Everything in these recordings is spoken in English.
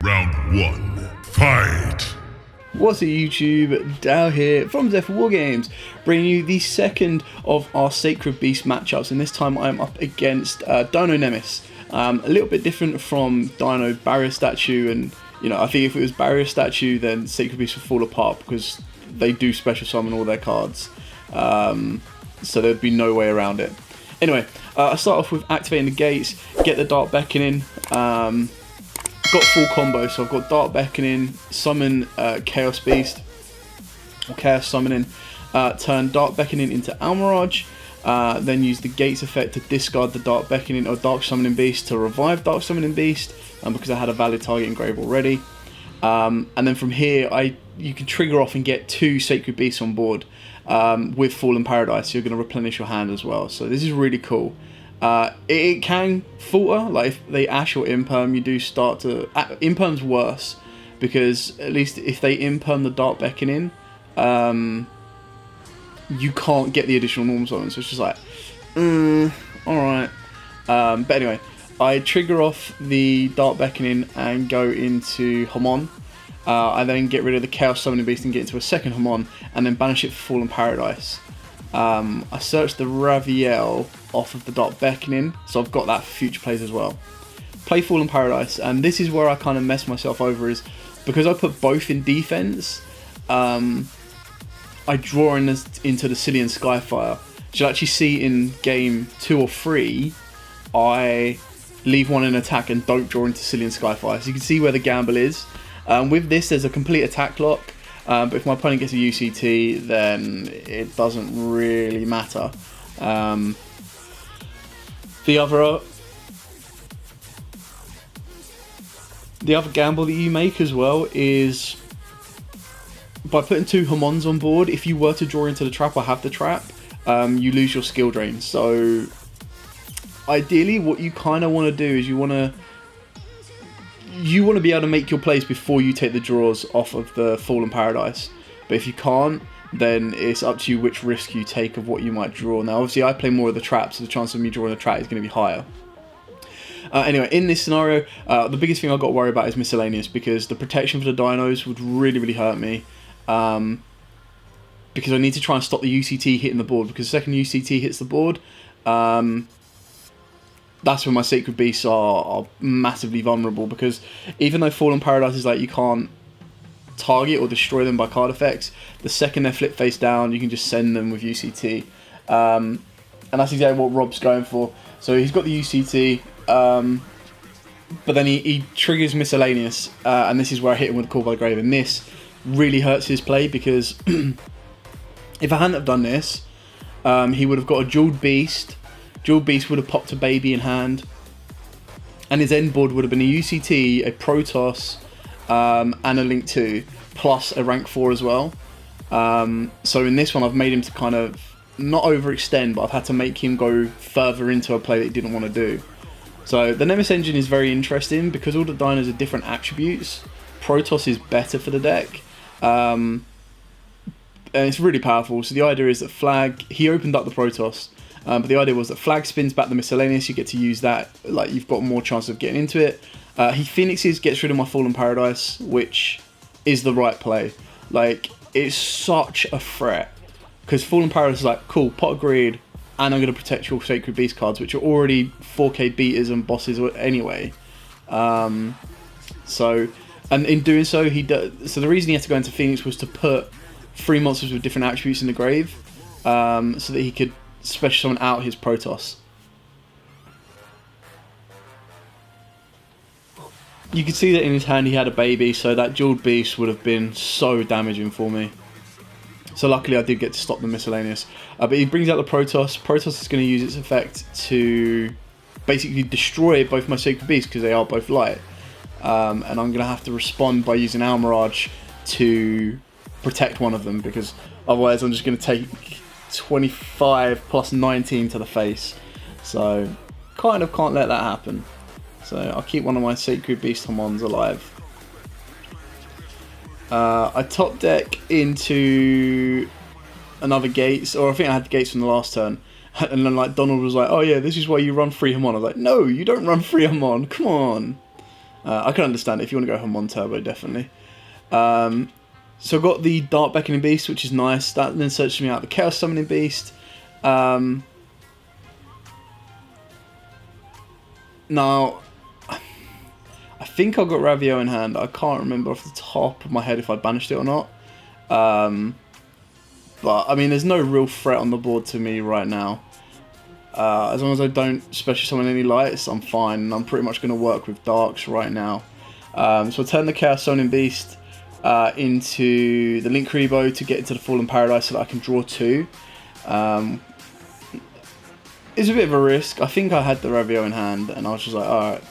Round 1. Fight! What's up YouTube, Dow here from Zephyr Wargames, bringing you the second of our Sacred Beast matchups, and this time I'm up against Dino Nems. A little bit different from Dino Barrier Statue, and I think if it was Barrier Statue then Sacred Beast would fall apart because they do special summon all their cards, so there'd be no way around it. Anyway, I start off with activating the gates, get the Dark Beckoning. Got full combo, so I've got Dark Beckoning, summon Chaos Beast, or Chaos Summoning, turn Dark Beckoning into Almirage, then use the Gates effect to discard the Dark Beckoning or Dark Summoning Beast to revive Dark Summoning Beast, because I had a valid target engrave already. And then from here, you can trigger off and get 2 Sacred Beasts on board with Fallen Paradise, so you're going to replenish your hand as well. So this is really cool. It can falter, like if they Ash or Imperm, you do start to... Imperm's worse, because at least if they Imperm the Dark Beckoning, you can't get the additional norm summon, so it's just like, alright. But anyway, I trigger off the Dark Beckoning and go into Hamon. I then get rid of the Chaos Summoning Beast and get into a second Hamon, and then banish it for Fallen Paradise. I searched the Raviel off of the Dark Beckoning, so I've got that for future plays as well. Play Fallen Paradise, and this is where I kind of mess myself over, is because I put both in defense, I draw into the Cillian Skyfire. You'll actually see in game 2 or 3, I leave one in attack and don't draw into Cillian Skyfire. So you can see where the gamble is. With this, there's a complete attack lock. But if my opponent gets a UCT, then it doesn't really matter. The other gamble that you make as well is by putting 2 Hamons on board. If you were to draw into the trap or have the trap, you lose your skill drain. So ideally, what you kind of want to do is you want to be able to make your plays before you take the draws off of the Fallen Paradise. But if you can't, then it's up to you which risk you take of what you might draw. Now, obviously, I play more of the trap, so the chance of me drawing a trap is going to be higher. Anyway, in this scenario, the biggest thing I've got to worry about is miscellaneous, because the protection for the dinos would really, really hurt me. Because I need to try and stop the UCT hitting the board, because the second UCT hits the board, that's when my Sacred Beasts are massively vulnerable, because even though Fallen Paradise is like you can't target or destroy them by card effects, the second they're flipped face down, you can just send them with UCT. And that's exactly what Rob's going for. So he's got the UCT, but then he triggers Miscellaneous, and this is where I hit him with the Call by the Grave, and this really hurts his play, because if I hadn't have done this, he would have got a Jeweled Beast. Jeweled Beast would have popped a baby in hand, and his end board would have been a UCT, a Protoss, and a Link 2, plus a rank 4 as well. So in this one, I've made him to kind of not overextend, but I've had to make him go further into a play that he didn't want to do. So the Nemes engine is very interesting, because all the dinos are different attributes. Protoss is better for the deck, and it's really powerful. So the idea is that Flag, he opened up the Protoss, but the idea was that Flag spins back the Miscellaneous, you get to use that, like you've got more chance of getting into it. He Phoenixes, gets rid of my Fallen Paradise, which is the right play. Like, it's such a threat, because Fallen Paradise is like, cool, Pot of Greed, and I'm going to protect your Sacred Beast cards, which are already 4k beaters and bosses anyway. So, and in doing so, so the reason he had to go into Phoenix was to put 3 monsters with different attributes in the grave, so that he could special summon out his Protoss. You can see that in his hand he had a baby, so that Jeweled Beast would have been so damaging for me. So luckily I did get to stop the Miscellaneous. But he brings out the Protoss. Protoss is going to use its effect to basically destroy both my Sacred Beasts, because they are both light. And I'm going to have to respond by using Almirage to protect one of them, because otherwise I'm just going to take 25 plus 19 to the face. So kind of can't let that happen. So I'll keep one of my Sacred Beast Hamons alive. I top deck into another Gates, or I think I had the Gates from the last turn. And then like Donald was like, oh yeah, this is why you run free Hamon. I was like, no, you don't run free Hamon, come on. I can understand it. If you want to go Hamon Turbo, definitely. So I've got the Dark Beckoning Beast, which is nice. That then searches me out the Chaos Summoning Beast. Now, I think I've got Ravio in hand. I can't remember off the top of my head if I banished it or not. But, I mean, there's no real threat on the board to me right now. As long as I don't special summon any lights, I'm fine. And I'm pretty much going to work with darks right now. So I'll turn the Chaos Summoning Beast into the Link Rebo to get into the Fallen Paradise so that I can draw 2. It's a bit of a risk. I think I had the Ravio in hand and I was just like, alright,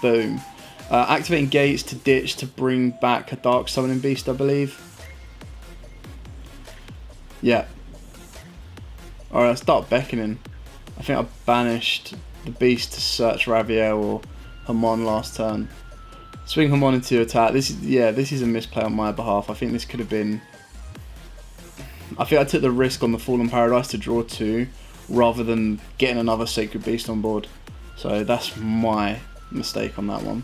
boom. Activating Gates to ditch to bring back a Dark Summoning Beast, I believe. Yeah. Alright, let's start beckoning. I think I banished the Beast to search Ravio or Hamon last turn. Swing Hamon into attack. This is a misplay on my behalf. I think this could have been... I think I took the risk on the Fallen Paradise to draw 2 rather than getting another Sacred Beast on board. So that's my mistake on that one.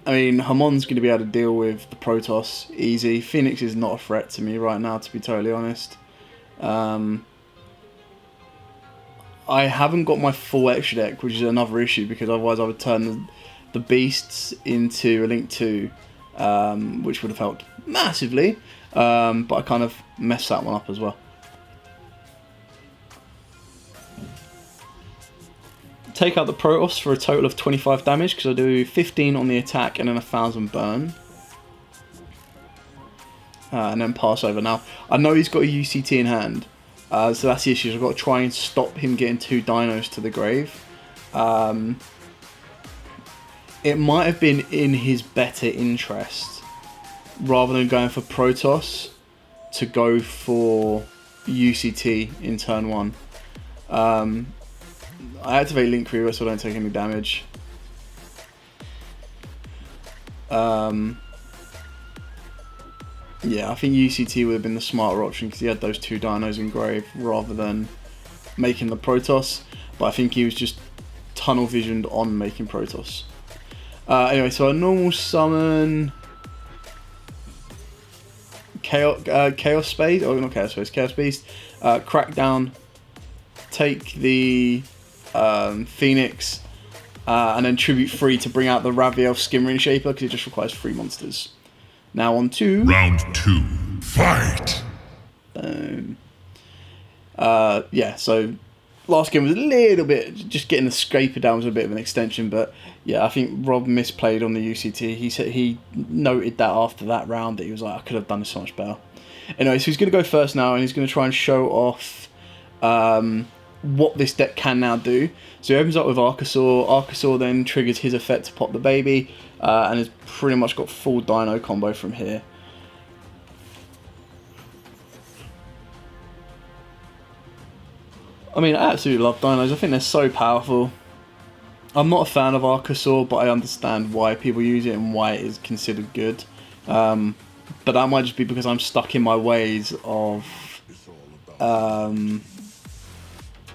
I mean, Hamon's going to be able to deal with the Protoss easy. Phoenix is not a threat to me right now, to be totally honest. I haven't got my full extra deck, which is another issue, because otherwise I would turn the beasts into a Link 2, which would have helped massively, but I kind of messed that one up as well. Take out the Protoss for a total of 25 damage, because I do 15 on the attack and then 1000 burn. And then pass over. Now, I know he's got a UCT in hand, so that's the issue. I've got to try and stop him getting 2 dinos to the grave. It might have been in his better interest, rather than going for Protoss, to go for UCT in turn 1. I activate Link Reaver so I don't take any damage. Yeah, I think UCT would have been the smarter option because he had those 2 dinos in grave rather than making the Protoss. But I think he was just tunnel visioned on making Protoss. Anyway, so a normal summon Chaos Spade, oh not Chaos Spade, Chaos Beast, Crackdown, take the Phoenix, and then Tribute 3 to bring out the Ravio Skimmer Shaper because it just requires 3 monsters. Now on to round 2, fight. Yeah, so last game was a little bit, just getting the scraper down was a bit of an extension, but yeah, I think Rob misplayed on the UCT. He said he noted that after that round that he was like, I could have done this so much better. Anyway, so he's going to go first now, and he's going to try and show off what this deck can now do. So he opens up with Archosaur. Archosaur then triggers his effect to pop the baby, and has pretty much got full Dino combo from here. I mean, I absolutely love Dinos. I think they're so powerful. I'm not a fan of Archosaur, but I understand why people use it and why it is considered good. But that might just be because I'm stuck in my ways of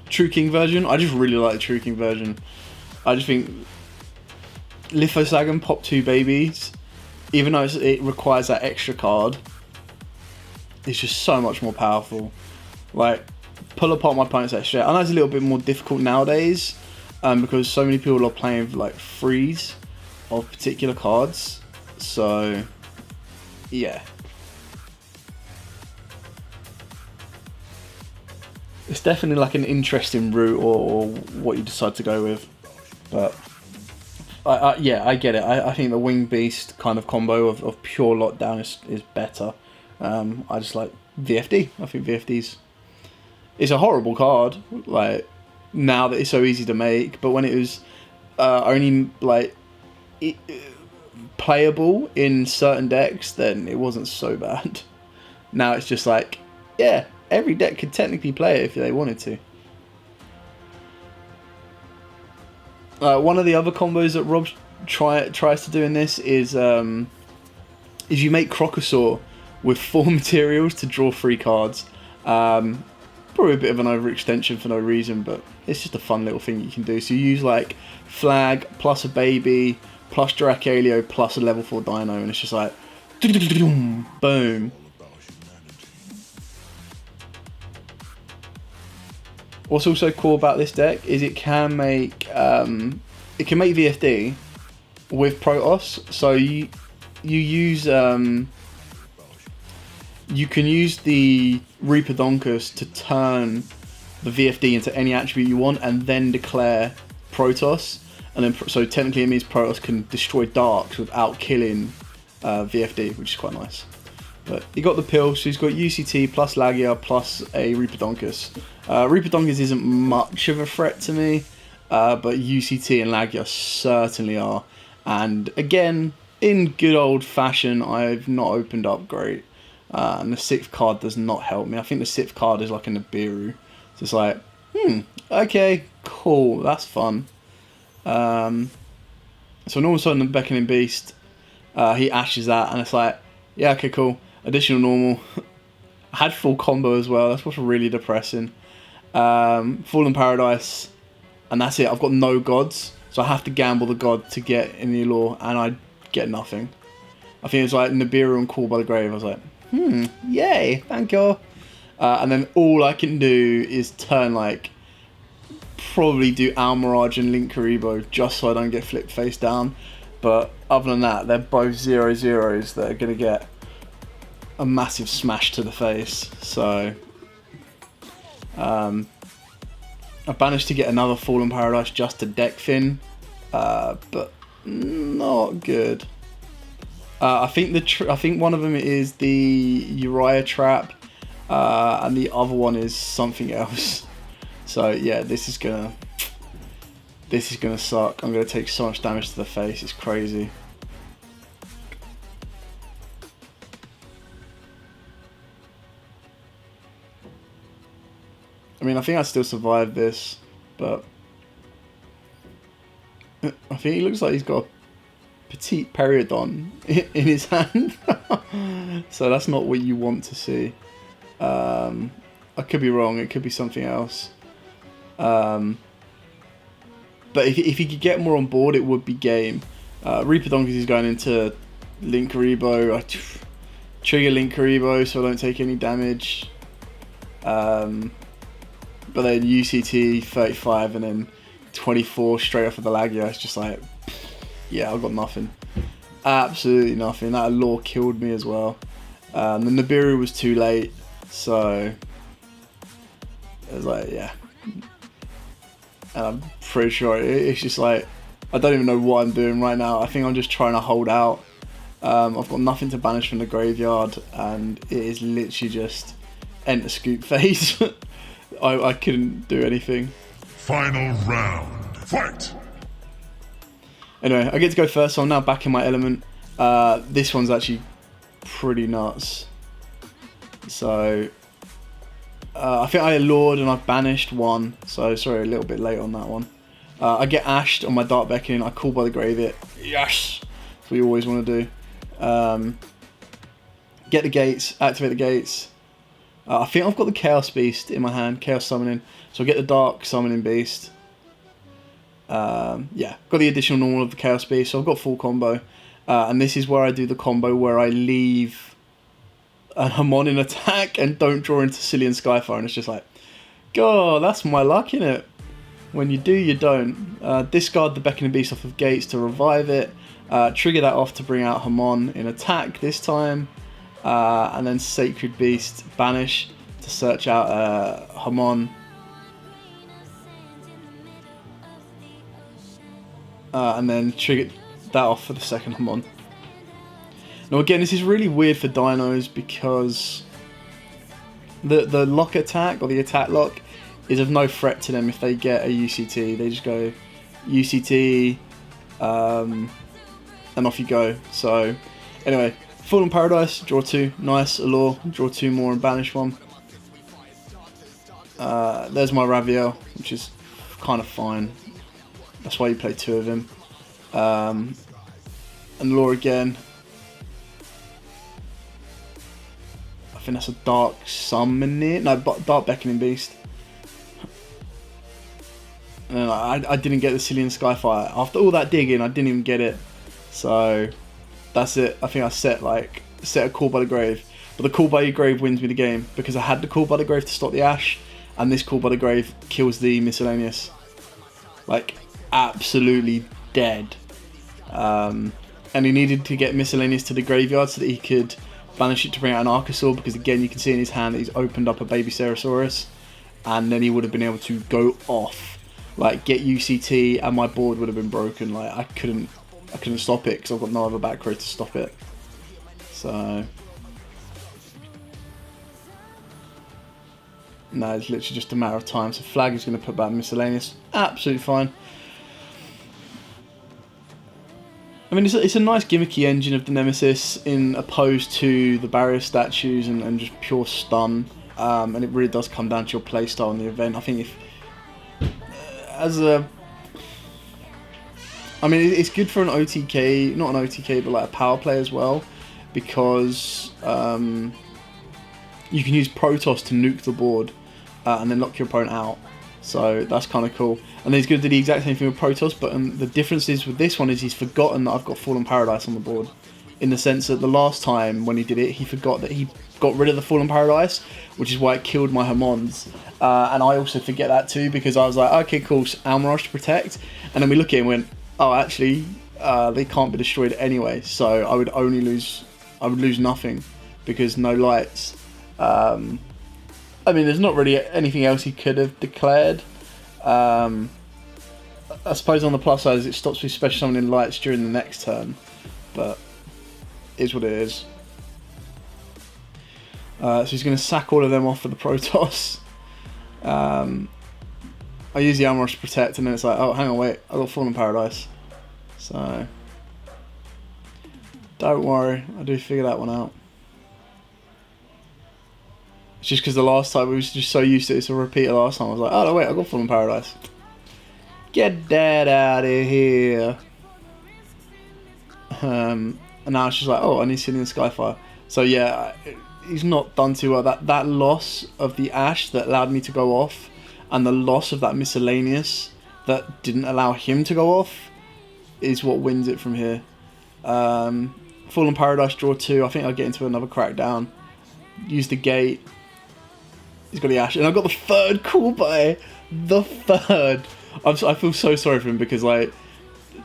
True King version. I just really like the True King version. I just think Lithosagan pop 2 babies, even though it requires that extra card, it's just so much more powerful. Like, pull apart my opponent's extra. I know it's a little bit more difficult nowadays, because so many people are playing with, like, freeze of particular cards. So, yeah. It's definitely like an interesting route or what you decide to go with. But, yeah, I get it. I think the Wing Beast kind of combo of pure lockdown is better. I just like VFD. I think VFD's... It's a horrible card, like, now that it's so easy to make, but when it was only, like, playable in certain decks, then it wasn't so bad. Now it's just like, yeah, every deck could technically play it if they wanted to. One of the other combos that Rob tries to do in this is you make Crocosaur with 4 materials to draw 3 cards. probably a bit of an overextension for no reason, but it's just a fun little thing you can do. So you use like flag plus a baby plus Dracaelio plus a level 4 Dino, and it's just like boom. What's also cool about this deck is it can make VFD with Protoss. So you use you can use the Reaperdonkus to turn the VFD into any attribute you want, and then declare Protoss. And then so technically it means Protoss can destroy darks without killing VFD, which is quite nice. But he got the pill, so he's got UCT plus Lagia plus a Reaperdonkus. Reaperdonkus isn't much of a threat to me, but UCT and Lagia certainly are. And again, in good old fashion, I've not opened up great. And the 6th card does not help me. I think the 6th card is like a Nibiru. So it's like, okay, cool, that's fun. So all of a sudden the Beckoning Beast, he ashes that, and it's like, yeah, okay, cool. Additional normal. I had full combo as well. That's what's really depressing. Fallen Paradise, and that's it. I've got no gods, so I have to gamble the god to get in the lore, and I get nothing. I think it's like Nibiru and Call by the Grave. I was like, yay, thank you. And then all I can do is turn like, probably do Almirage and Link Karibo just so I don't get flipped face down. But other than that, they're both 0/0s that are going to get a massive smash to the face. So I managed to get another Fallen Paradise just to deck Finn, but not good. I think one of them is the Uriah trap, and the other one is something else. So yeah, this is gonna suck. I'm gonna take so much damage to the face. It's crazy. I mean, I think I still survived this, but I think he looks like he's got a petite Periodon in his hand. So that's not what you want to see. I could be wrong. It could be something else. But if he could get more on board, it would be game. Reaperdonkus is going into Link Karibo. I trigger Link Karibo so I don't take any damage. But then UCT 35 and then 24 straight off of the Lagia. It's just like, yeah, I've got nothing. Absolutely nothing. That lore killed me as well. The Nibiru was too late, so it was like, yeah. And I'm pretty sure it's just like, I don't even know what I'm doing right now. I think I'm just trying to hold out. I've got nothing to banish from the graveyard, and it is literally just enter scoop phase. I couldn't do anything. Final round. Fight! Anyway, I get to go first, so I'm now back in my element. This one's actually pretty nuts. So, I think I lured and I've banished one. So, sorry, a little bit late on that one. I get ashed on my Dark Beckoning. I Call by the Grave it. Yes! That's what you always want to do. Get the gates, activate the gates. I think I've got the Chaos Beast in my hand, Chaos Summoning. So I get the Dark Summoning Beast. Yeah, got the additional normal of the Chaos Beast, so I've got full combo. And this is where I do the combo where I leave a Hamon in attack and don't draw into Cillian Skyfire, and it's just like, God, that's my luck, innit? When you do, you don't. Discard the Beckoning Beast off of gates to revive it. Trigger that off to bring out Hamon in attack this time. And then Sacred Beast banish to search out Hamon. And then trigger that off for the second Hamon. Now again, this is really weird for dinos because the lock attack, or the attack lock, is of no threat to them if they get a UCT. They just go UCT, and off you go. So anyway, Fallen Paradise, draw 2, nice. Allure, draw 2 more and banish 1. There's my Raviel, which is kind of fine. That's why you play 2 of him. And Allure again. I think that's a Dark Summoning, no, Dark Beckoning Beast. And I didn't get the Cillian Skyfire. After all that digging, I didn't even get it. So that's it. I think I set a Call by the Grave. But the Call by the Grave wins me the game because I had the Call by the Grave to stop the Ash, and this Call by the Grave kills the Miscellaneous. Like, absolutely dead. And he needed to get Miscellaneous to the graveyard so that he could banish it to bring out an Archosaur, because again you can see in his hand that he's opened up a baby Cerosaurus, and then he would have been able to go off, like get UCT, and my board would have been broken. Like I couldn't stop it because I've got no other back row to stop it. So no, it's literally just a matter of time. So Flag is going to put back Miscellaneous. Absolutely fine. I mean, it's a nice gimmicky engine of the Nemesis in opposed to the barrier statues and just pure stun. And it really does come down to your playstyle in the event. I think if I mean, it's good for an OTK, not an OTK, but like a power play as well, because you can use Protoss to nuke the board and then lock your opponent out. So that's kind of cool. And then he's going to do the exact same thing with Protoss, but the difference is with this one is he's forgotten that I've got Fallen Paradise on the board. In the sense that the last time when he did it, he forgot that he got rid of the Fallen Paradise, which is why it killed my Hamons. And I also forget that too, because I was like, okay, cool, Almirage to protect. And then we look at it and went, oh, actually, they can't be destroyed anyway. So I would lose nothing, because no lights. I mean, there's not really anything else he could have declared. I suppose on the plus side is it stops me special summoning lights during the next turn, but it is what it is. So he's going to sack all of them off for the Protoss. I use the Almirage to protect, and then it's like, oh, hang on, wait, I've got Fallen Paradise. So don't worry, I do figure that one out. It's just because the last time we was just so used to it, it's a repeater last time. I was like, oh no, wait, I got Fallen Paradise. Get that out of here. And now it's just like, oh, I need Cillian Skyfire. So yeah, he's not done too well. That loss of the Ash that allowed me to go off, and the loss of that Miscellaneous that didn't allow him to go off, is what wins it from here. Fallen Paradise, draw 2. I think I'll get into another crackdown. Use the gate. He's got the Ash, and I've got the third Call by. The third. I feel so sorry for him, because like,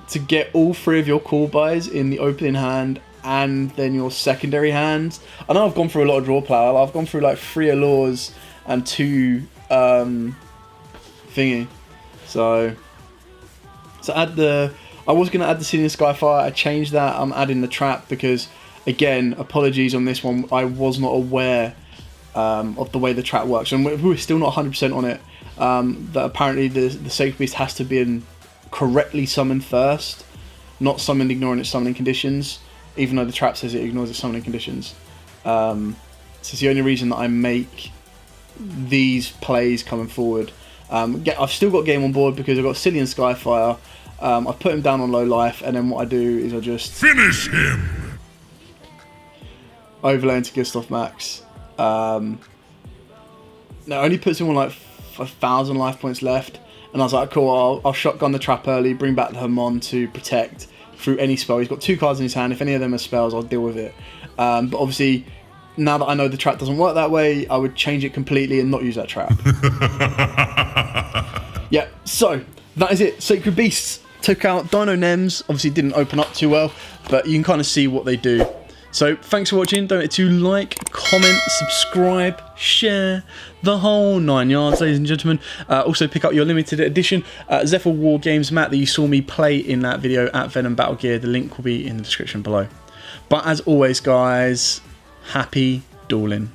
to get all 3 of your Call buys in the opening hand and then your secondary hands. I know I've gone through a lot of draw play. I've gone through like 3 Allures and 2 thingy. So add the. I was going to add the Cillian Skyfire. I changed that. I'm adding the trap because, again, apologies on this one. I was not aware of the way the trap works, and we're still not 100% on it. That apparently the Sacred Beast has to be correctly summoned first, not summoned ignoring its summoning conditions, even though the trap says it ignores its summoning conditions. So it's the only reason that I make these plays coming forward. I've still got game on board because I've got Cillian Skyfire. I've put him down on low life, and then what I do is I just finish him. Overlay into Gustav Max. No, it only puts him on like 1,000 life points left, and I was like, cool, I'll shotgun the trap early, bring back the Hamon to protect through any spell. He's got 2 cards in his hand. If any of them are spells, I'll deal with it. But obviously, now that I know the trap doesn't work that way, I would change it completely and not use that trap. Yeah, so that is it. Sacred Beasts took out Dino Nems. Obviously didn't open up too well, but you can kind of see what they do. So thanks for watching. Don't forget to like, comment, subscribe, share, the whole 9 yards, ladies and gentlemen. Also pick up your limited edition Zephyr War Games mat that you saw me play in that video at Venom Battle Gear. The link will be in the description below. But as always, guys, happy dueling.